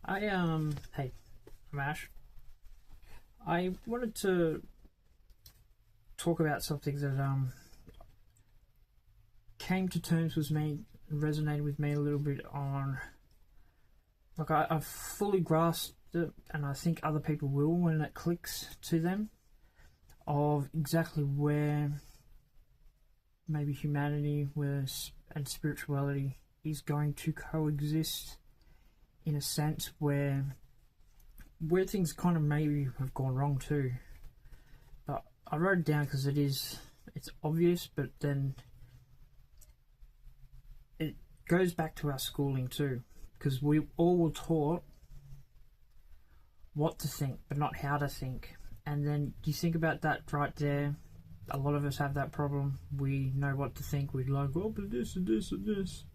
Hey, I'm Ash. I wanted to talk about something that came to terms with me, resonated with me a little bit on. Like I've fully grasped it, and I think other people will when it clicks to them, of exactly where maybe humanity and spirituality is going to coexist in a sense where things kind of maybe have gone wrong too. But I wrote it down because it's obvious, but then it goes back to our schooling too, because we all were taught what to think, but not how to think. And then you think about that right there. A lot of us have that problem. We know what to think. We're like, oh, but this and this and this.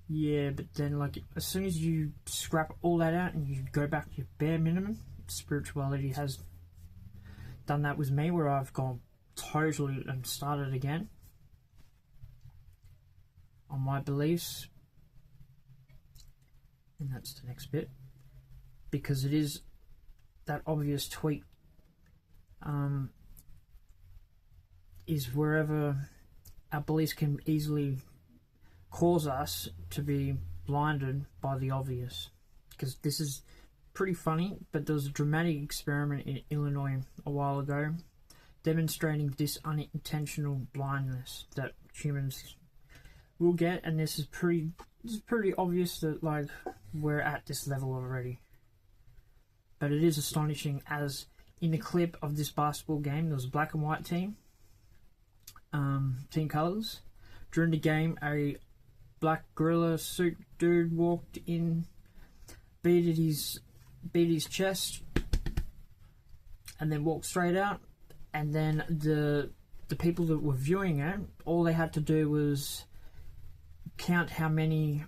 Yeah, but then like as soon as you scrap all that out and you go back to your bare minimum, spirituality has done that with me, where I've gone totally and started again on my beliefs. And that's the next bit, because it is that obvious tweak, is wherever our beliefs can easily cause us to be blinded by the obvious. Because this is pretty funny, but there was a dramatic experiment in Illinois a while ago demonstrating this unintentional blindness that humans will get, and this is pretty obvious that like we're at this level already. But it is astonishing, as in the clip of this basketball game, there was a black and white team colors. During the game, a black gorilla suit dude walked in, beat his chest, and then walked straight out. And then the people that were viewing it, all they had to do was count how many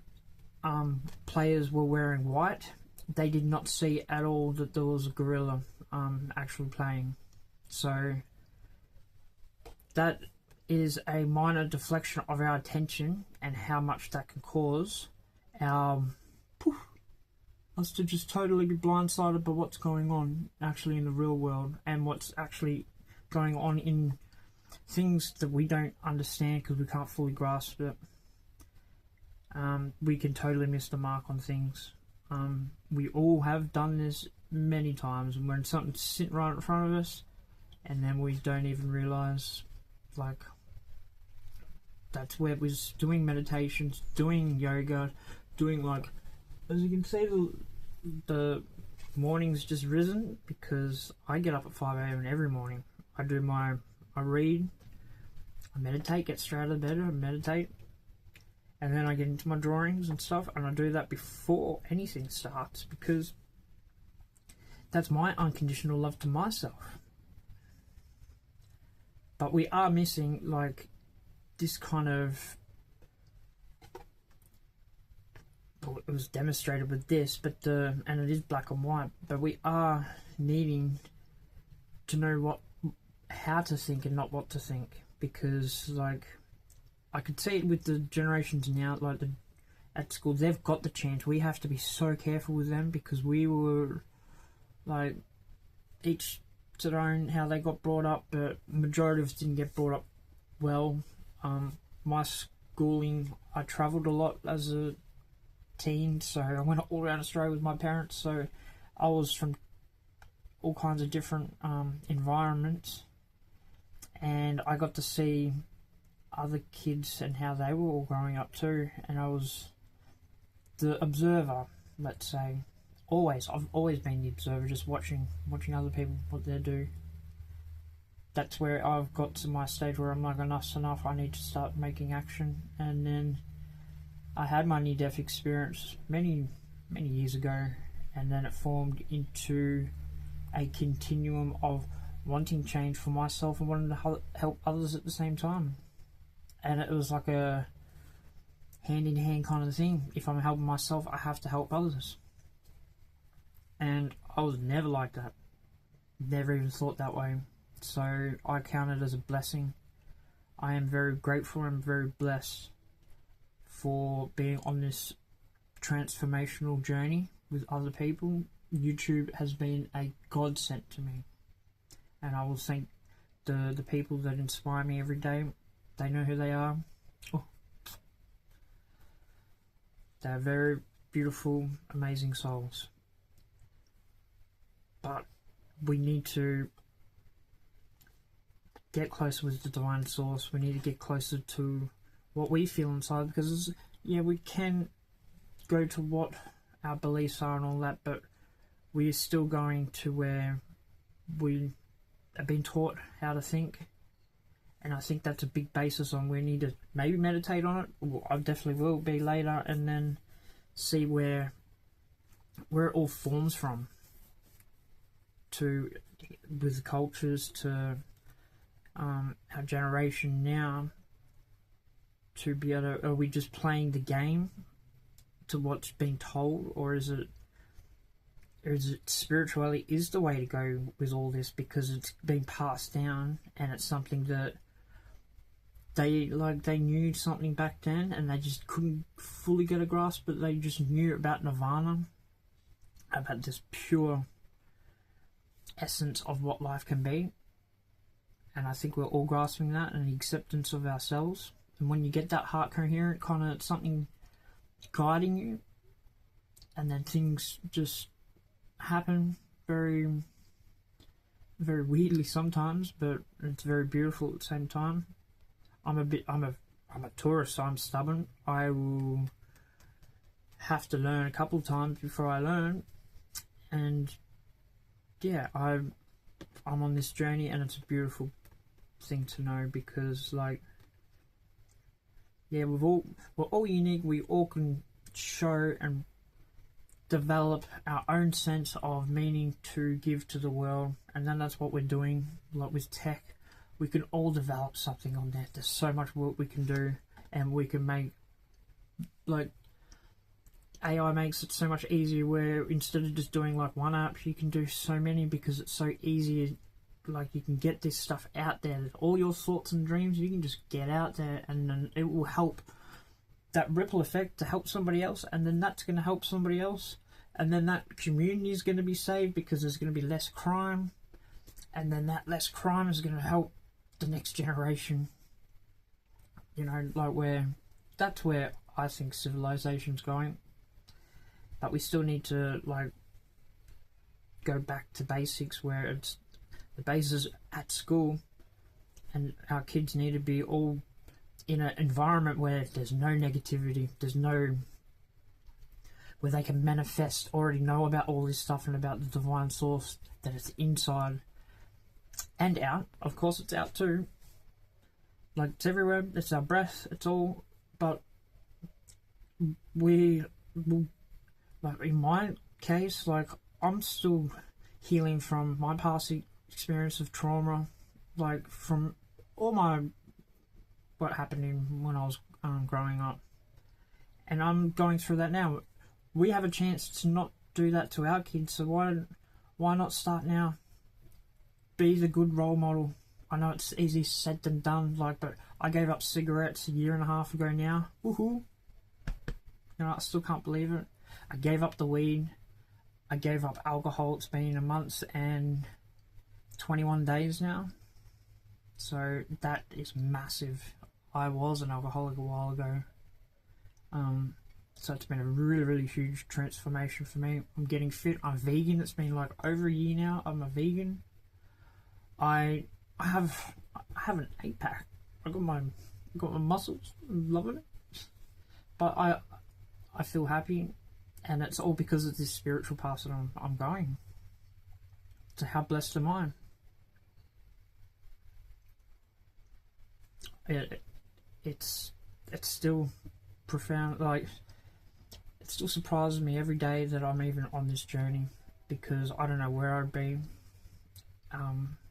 players were wearing white. They did not see at all that there was a gorilla actually playing. So that is a minor deflection of our attention, and how much that can cause us to just totally be blindsided by what's going on actually in the real world, and what's actually going on in things that we don't understand because we can't fully grasp it. We can totally miss the mark on things. We all have done this many times, when something's sitting right in front of us and then we don't even realise. Like, that's where it was doing meditations, doing yoga, doing like, as you can see, the morning's just risen, because I get up at 5 a.m. every morning. I read, I meditate, get straight out of bed, I meditate, and then I get into my drawings and stuff, and I do that before anything starts, because that's my unconditional love to myself. But we are missing like this kind of, well, it was demonstrated with this, but and it is black and white, but we are needing to know how to think and not what to think, because like I could see it with the generations now, like at school, they've got the chance. We have to be so careful with them, because we were like each to their own how they got brought up, but majority of us didn't get brought up well. My schooling, I travelled a lot as a teen, so I went all around Australia with my parents, so I was from all kinds of different environments, and I got to see other kids and how they were all growing up too, and I was the observer, let's say. I've always been the observer, just watching other people, what they do. That's where I've got to my stage where I'm like, enough's enough, I need to start making action. And then I had my near-death experience many years ago, and then it formed into a continuum of wanting change for myself and wanting to help others at the same time. And it was like a hand-in-hand kind of thing. If I'm helping myself, I have to help others. And I was never like that. Never even thought that way. So I count it as a blessing. I am very grateful and very blessed for being on this transformational journey with other people, YouTube has been a godsend to me. And I will thank the people that inspire me every day. They know who they are. Oh. They're very beautiful, amazing souls. But we need to get closer with the divine source. We need to get closer to what we feel inside, because yeah, we can go to what our beliefs are and all that, but we're still going to where we have been taught how to think. And I think that's a big basis on we need to maybe meditate on it. Well, I definitely will be later, and then see where it all forms from, to with cultures, to our generation now, to be able to, are we just playing the game to what's being told, or is it spirituality is the way to go with all this, because it's been passed down and it's something that they knew something back then and they just couldn't fully get a grasp, but they just knew about nirvana, about this pure essence of what life can be. And I think we're all grasping that, and the acceptance of ourselves. And when you get that heart coherent, kind of something guiding you, and then things just happen very, very weirdly sometimes, but it's very beautiful at the same time. I'm a tourist, so I'm stubborn. I will have to learn a couple of times before I learn, and yeah, I'm on this journey, and it's a beautiful thing to know, because like, yeah, we're all unique. We all can show and develop our own sense of meaning to give to the world, and then that's what we're doing. Like with tech, we can all develop something on there. There's so much work we can do, and we can make, like, AI makes it so much easier, where instead of just doing like one app, you can do so many, because it's so easy. Like, you can get this stuff out there, all your thoughts and dreams, you can just get out there, and then it will help, that ripple effect, to help somebody else, and then that's going to help somebody else, and then that community is going to be saved, because there's going to be less crime, and then that less crime is going to help the next generation. You know, like, that's where I think civilization's going. But we still need to, like, go back to basics, where it's the basis at school, and our kids need to be all in an environment where there's no negativity, where they can manifest, already know about all this stuff and about the divine source, that it's inside and out. Of course, it's out too. Like, it's everywhere. It's our breath. It's all. But we will, like in my case, like, I'm still healing from my past experience of trauma, like from all what happened when I was growing up, and I'm going through that now. We have a chance to not do that to our kids, so why not start now? Be the good role model. I know it's easy said than done, like, but I gave up cigarettes a year and a half ago now. Woohoo! You know, I still can't believe it. I gave up the weed. I gave up alcohol. It's been a month and 21 days now. So that is massive. I was an alcoholic a while ago. So it's been a really, really huge transformation for me. I'm getting fit. I'm vegan. It's been like over a year now. I'm a vegan. I have an 8-pack. I got my muscles. I'm loving it. But I feel happy, and it's all because of this spiritual path that I'm going. So how blessed am I? It's still profound. Like, it still surprises me every day that I'm even on this journey, because I don't know where I'd be.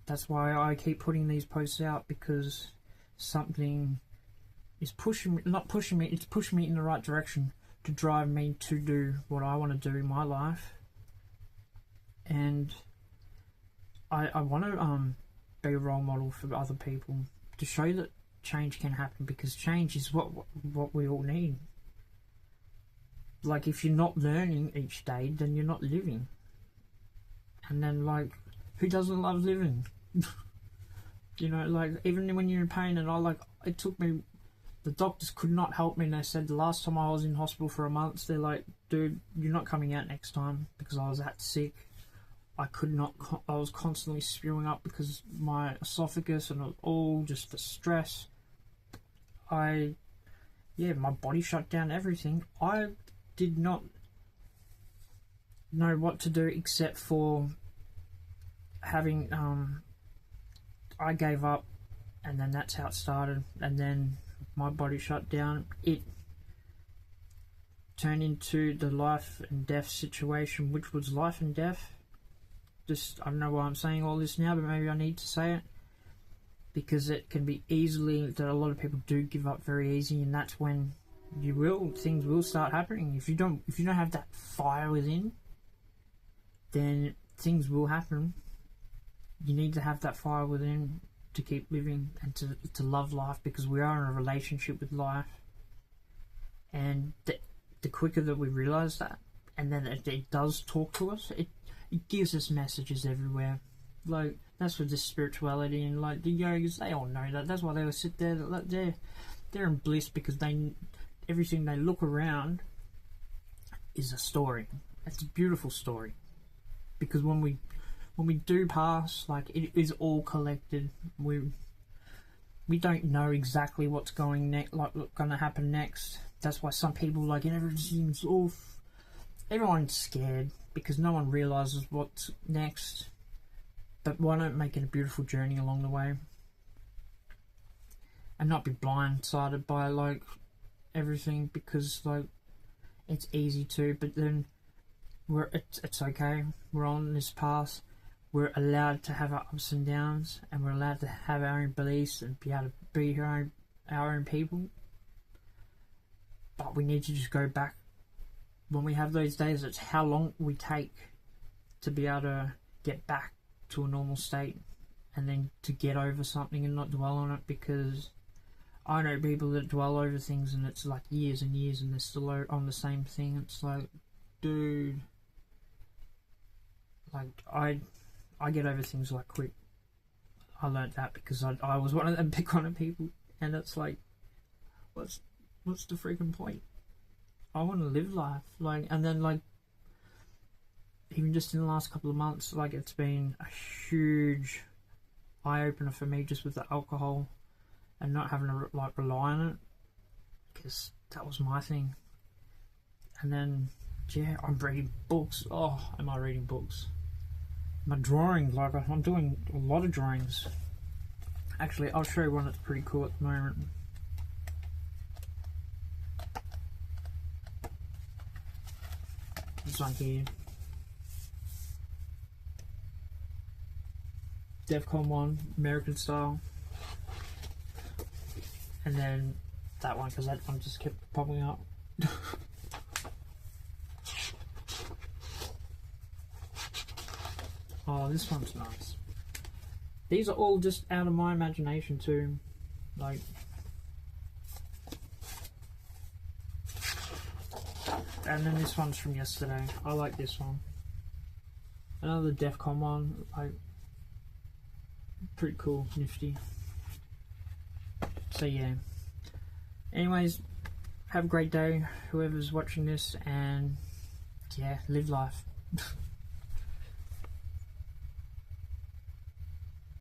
That's why I keep putting these posts out, because something is pushing me, not pushing me, it's pushing me in the right direction to drive me to do what I want to do in my life. And I want to be a role model for other people, to show that change can happen, because change is what we all need. like, if you're not learning each day, then you're not living. And then, like, who doesn't love living? You know, like, even when you're in pain, and it took me, the doctors could not help me, and they said the last time I was in hospital for a month, they're like, dude, you're not coming out next time, because I was that sick. I was constantly spewing up because my esophagus, and it was all just the stress. My body shut down, everything. I did not know what to do except for having, I gave up, and then that's how it started, and then my body shut down. It turned into the life and death situation, which was life and death. Just, I don't know why I'm saying all this now, but maybe I need to say it, because it can be easily, that a lot of people do give up very easy, and that's when things will start happening. If you don't have that fire within, then things will happen. You need to have that fire within to keep living and to love life, because we are in a relationship with life. And the quicker that we realize that, and then it does talk to us, it gives us messages everywhere. Like, that's with the spirituality, and like the yogas, they all know that. That's why they will sit there. They're in bliss, because everything they look around is a story. It's a beautiful story, because when we do pass, like, it is all collected. We don't know exactly what's going to happen next. That's why some people, like, everything's off. Everyone's scared because no one realizes what's next. But why not make it a beautiful journey along the way, and not be blindsided by, like, everything, because, like, it's easy to. But then it's okay. We're on this path. We're allowed to have our ups and downs, and we're allowed to have our own beliefs and be able to be our own people. But we need to just go back. When we have those days, it's how long we take to be able to get back to a normal state, and then to get over something and not dwell on it, because I know people that dwell over things and it's like years and years and they're still on the same thing. It's like, dude, like, I get over things like quick. I learned that because I was one of them big kind of people, and it's like, what's the freaking point? I want to live life, like, and then, like, even just in the last couple of months, like, it's been a huge eye-opener for me, just with the alcohol and not having to, like, rely on it, because that was my thing. And then, yeah, I'm reading books. Oh, am I reading books? My drawing, like, I'm doing a lot of drawings. Actually, I'll show you one that's pretty cool at the moment. This one here. DEFCON 1, American style. And then that one, because that one just kept popping up. Oh, this one's nice. These are all just out of my imagination too. Like, and then this one's from yesterday. I like this one. Another DEFCON one, like, pretty cool, nifty. So yeah. Anyways, have a great day, whoever's watching this, and yeah, live life.